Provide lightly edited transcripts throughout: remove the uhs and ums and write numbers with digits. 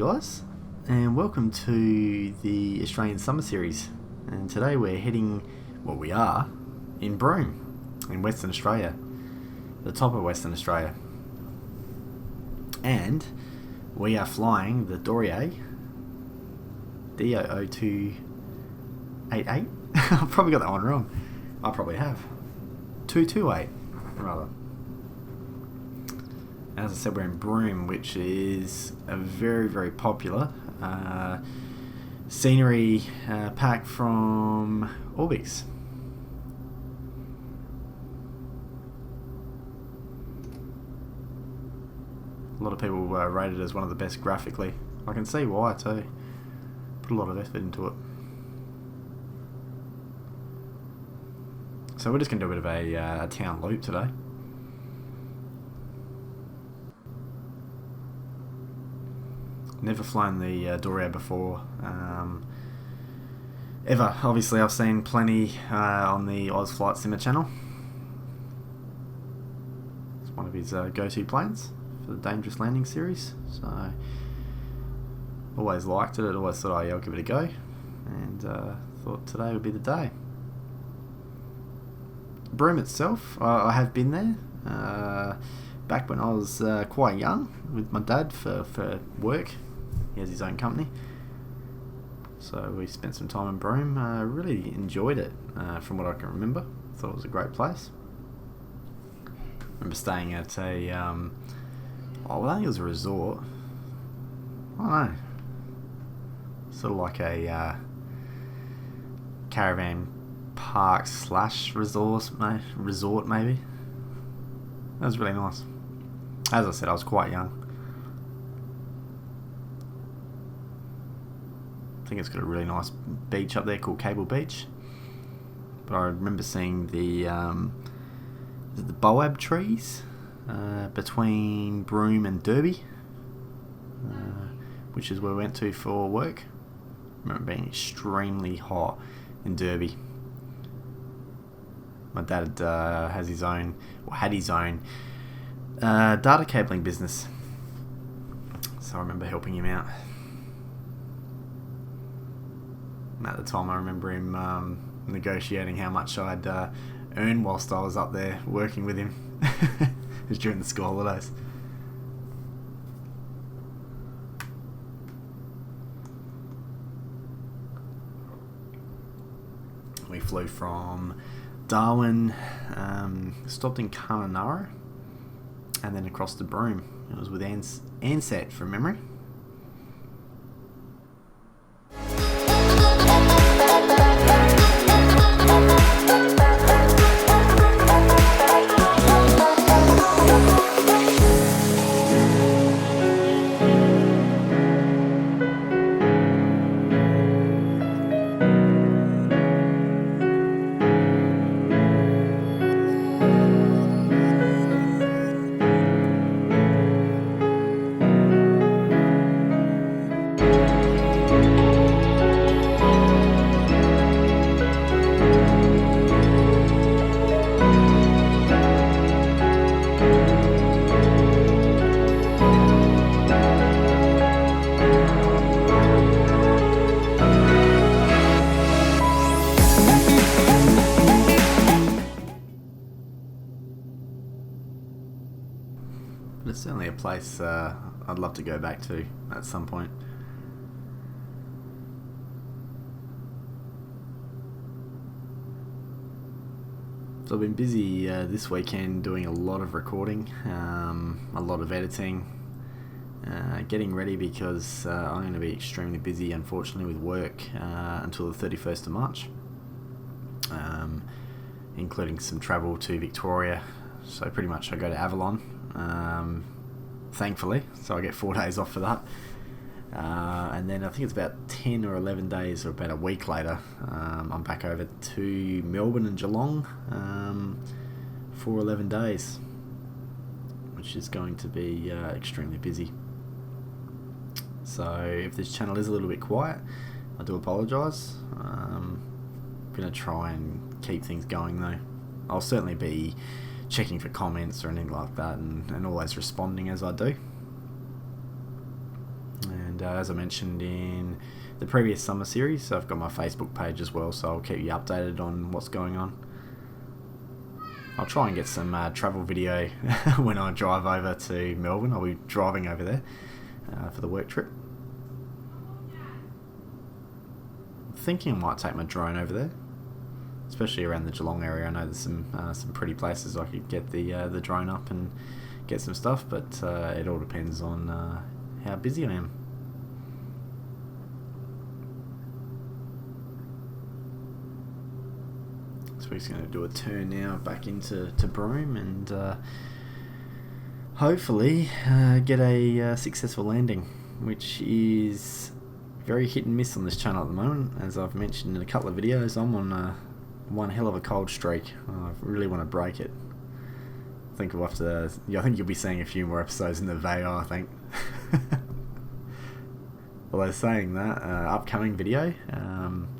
guys, and welcome to the Australian Summer Series. And today we're heading, we are in Broome, in Western Australia, the top of Western Australia. And we are flying the Dorrier DO0288. I've probably got that one wrong. I probably have. 228, rather. As I said, we're in Broome, which is a very, very popular scenery pack from Orbix. A lot of people rate it as one of the best graphically. I can see why too. Put a lot of effort into it. So we're just going to do a bit of a town loop today. Never flown the Dorrier before, ever. Obviously I've seen plenty on the Oz Flight Simmer channel. It's one of his go-to planes for the Dangerous Landing series, so always liked it. Always thought, I'll give it a go, and thought today would be the day. Broome itself, I have been there back when I was quite young with my dad for work. He has his own company, so we spent some time in Broome. Really enjoyed it from what I can remember. Thought it was a great place. Remember staying at a I think it was a resort. I don't know, sort of like a caravan park / resort maybe. That was really nice. As I said, I was quite young. I think it's got a really nice beach up there called Cable Beach. But I remember seeing the boab trees between Broome and Derby, which is where we went to for work. I remember being extremely hot in Derby. My dad had his own data cabling business, so I remember helping him out. And at the time, I remember him negotiating how much I'd earn whilst I was up there working with him. It was during the school holidays. We flew from Darwin, stopped in Kununurra, and then across to Broome. It was with Ansett from memory. But it's certainly a place I'd love to go back to at some point. So I've been busy this weekend doing a lot of recording, a lot of editing, getting ready because I'm going to be extremely busy, unfortunately, with work until the 31st of March, including some travel to Victoria. So pretty much I go to Avalon, thankfully, so I get 4 days off for that. And then I think it's about 10 or 11 days, or about a week later, I'm back over to Melbourne and Geelong for 11 days, which is going to be extremely busy. So if this channel is a little bit quiet, I do apologise. I'm going to try and keep things going though. I'll certainly be checking for comments or anything like that, and always responding as I do. And and as I mentioned in the previous summer series, I've got my Facebook page as well, so I'll keep you updated on what's going on. I'll try and get some travel video when I drive over to Melbourne. I'll be driving over there for the work trip. I'm thinking I might take my drone over there, especially around the Geelong area. I know there's some pretty places I could get the drone up and get some stuff, but it all depends on how busy I am. So we're just going to do a turn now back into Broome and hopefully get a successful landing, which is very hit and miss on this channel at the moment. As I've mentioned in a couple of videos, I'm on one hell of a cold streak. I really want to break it. I think we'll have to. I think you'll be seeing a few more episodes in the VO, I think. Although saying that, upcoming video,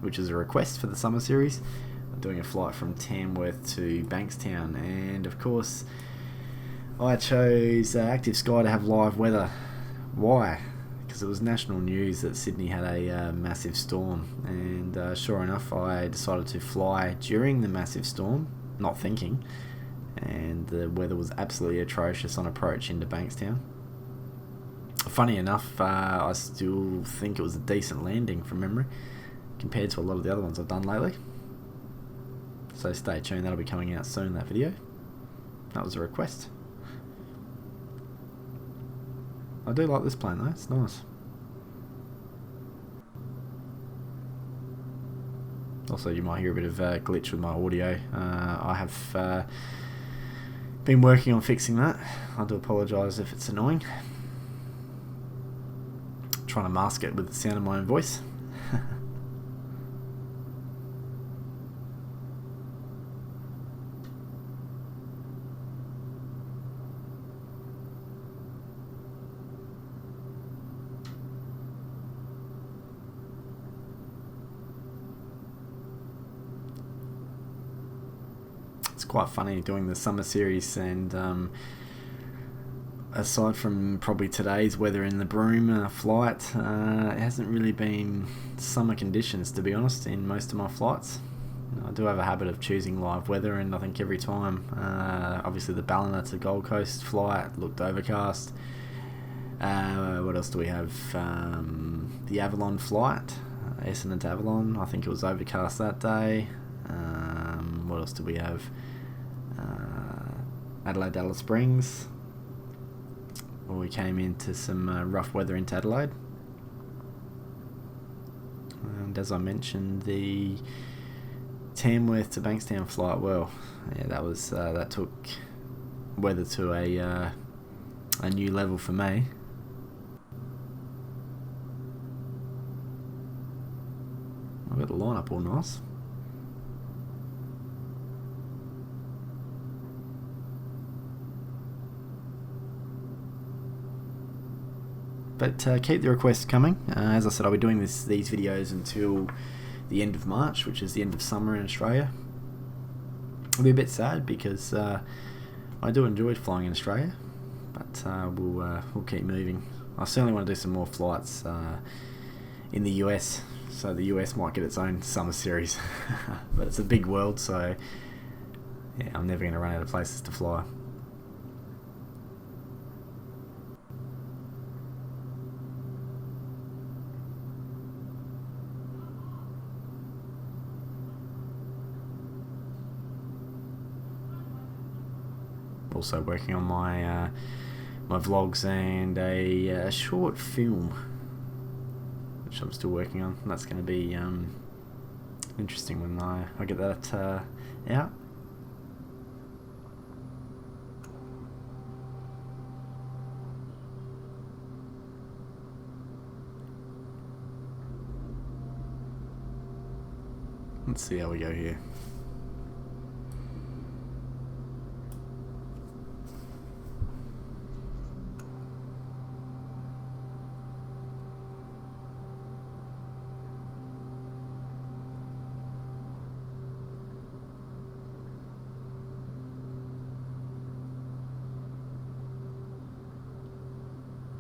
which is a request for the summer series, I'm doing a flight from Tamworth to Bankstown, and of course I chose Active Sky to have live weather. Why? Because it was national news that Sydney had a massive storm, and sure enough I decided to fly during the massive storm, not thinking, and the weather was absolutely atrocious on approach into Bankstown. Funny enough, I still think it was a decent landing from memory compared to a lot of the other ones I've done lately. So stay tuned, that'll be coming out soon, that video. That was a request. I do like this plane though, it's nice. Also, you might hear a bit of glitch with my audio. I have been working on fixing that. I do apologise if it's annoying. Trying to mask it with the sound of my own voice. It's quite funny doing the summer series, and aside from probably today's weather in the Broome flight, it hasn't really been summer conditions, to be honest, in most of my flights. I do have a habit of choosing live weather, and I think every time, obviously the Ballina to Gold Coast flight looked overcast. What else do we have? The Avalon flight, Essendon to Avalon, I think it was overcast that day. What else do we have? Adelaide Alice Springs. Well, we came into some rough weather into Adelaide, and as I mentioned, the Tamworth to Bankstown flight, well, yeah, that took weather to a new level for me. I've got the line up all nice. But keep the requests coming. As I said, I'll be doing these videos until the end of March, which is the end of summer in Australia. I'll be a bit sad because I do enjoy flying in Australia, but we'll keep moving. I certainly want to do some more flights in the US, so the US might get its own summer series. But it's a big world, so yeah, I'm never going to run out of places to fly. Also working on my my vlogs and a short film, which I'm still working on. That's going to be interesting when I get that out. Let's see how we go here.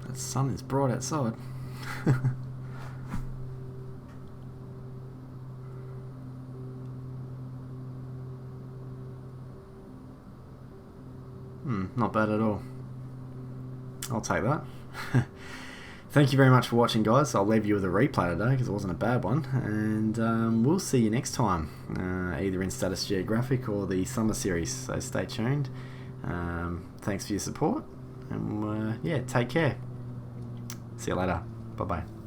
The sun is bright outside. Not bad at all. I'll take that. Thank you very much for watching, guys. I'll leave you with a replay today because it wasn't a bad one, and we'll see you next time, either in Status Geographic or the summer series, so stay tuned. Thanks for your support, and yeah, take care. See you later. Bye bye.